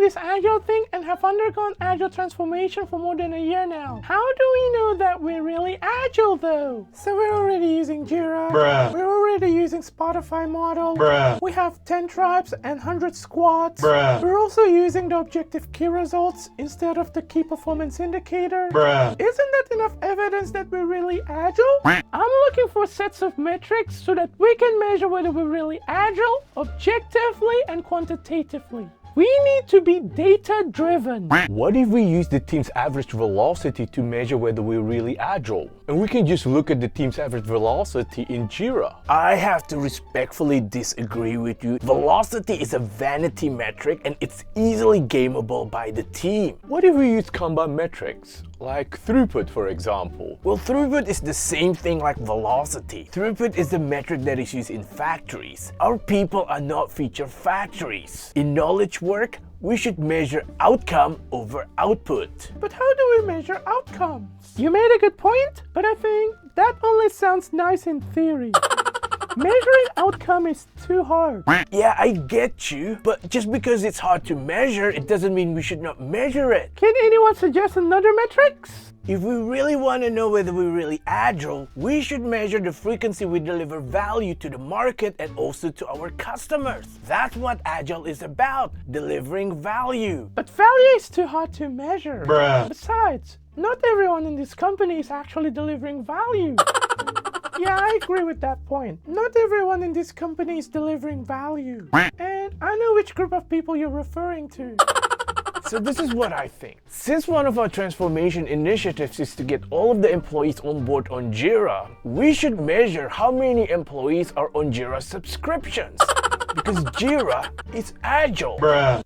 this Agile thing and have undergone Agile transformation for more than a year now. How do we know that we're really Agile though? So we're already using Jira. We're already using Spotify model. We have 10 tribes and 100 squads. We're also using the objective key results instead of the key performance indicator. Isn't that enough evidence that we're really Agile? I'm looking for sets of metrics so that we can measure whether we're really Agile, objectively and quantitatively. We need to be data-driven. What if we use the team's average velocity to measure whether we're really Agile? And we can just look at the team's average velocity in Jira. I have to respectfully disagree with you. Velocity is a vanity metric and it's easily gameable by the team. What if we use Kanban metrics? Like throughput, for example. Well, throughput is the same thing like velocity. Throughput is the metric that is used in factories. Our people are not feature factories. In knowledge work, we should measure outcome over output. But how do we measure outcomes? You made a good point, but I think that only sounds nice in theory. Measuring outcome is too hard. Yeah, I get you, but just because it's hard to measure, it doesn't mean we should not measure it. Can anyone suggest another metrics? If we really want to know whether we're really Agile, we should measure the frequency we deliver value to the market and also to our customers. That's what Agile is about, delivering value. But value is too hard to measure. Besides, not everyone in this company is actually delivering value. Yeah, I agree with that point. Not everyone in this company is delivering value. And I know which group of people you're referring to. So this is what I think. Since one of our transformation initiatives is to get all of the employees on board on Jira, we should measure how many employees are on Jira subscriptions. Because Jira is Agile.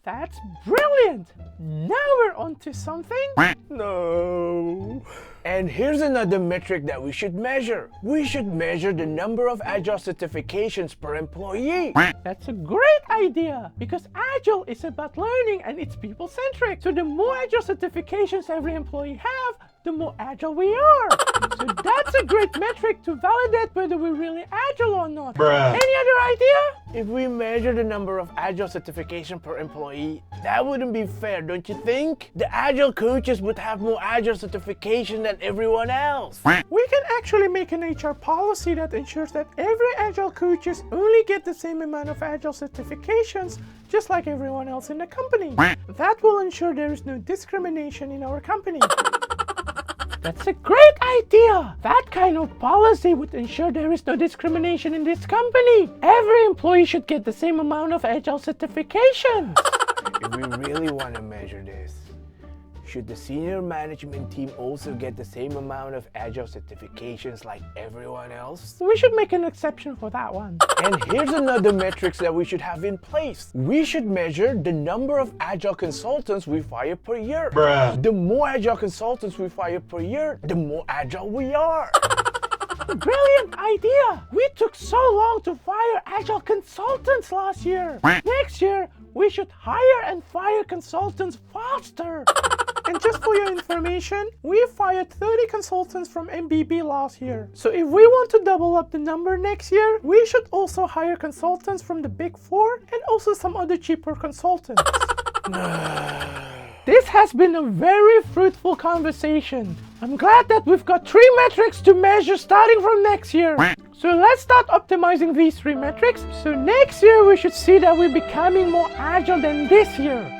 That's brilliant! Now we're onto something. No. And here's another metric that we should measure. We should measure the number of Agile certifications per employee. That's a great idea because Agile is about learning and it's people-centric. So the more Agile certifications every employee have, the more Agile we are. So that's a great metric to validate whether we're really Agile or not. Any other idea? If we measure the number of Agile certification per employee, that wouldn't be fair, don't you think? The Agile coaches would have more Agile certification than everyone else. We can actually make an HR policy that ensures that every Agile coaches only get the same amount of Agile certifications, just like everyone else in the company. That will ensure there is no discrimination in our company. That's a great idea! That kind of policy would ensure there is no discrimination in this company. Every employee should get the same amount of Agile certifications. If we really want to measure this, should the senior management team also get the same amount of Agile certifications like everyone else? We should make an exception for that one. And here's another metrics that we should have in place. We should measure the number of Agile consultants we fire per year. The more Agile consultants we fire per year, the more Agile we are. Brilliant idea! We took so long to fire Agile consultants last year. Next year, we should hire and fire consultants faster. And just for your information, we fired 30 consultants from MBB last year. So if we want to double up the number next year, we should also hire consultants from the Big Four and also some other cheaper consultants. This has been a very fruitful conversation. I'm glad that we've got 3 metrics to measure starting from next year. So let's start optimizing these 3 metrics. So next year we should see that we're becoming more Agile than this year.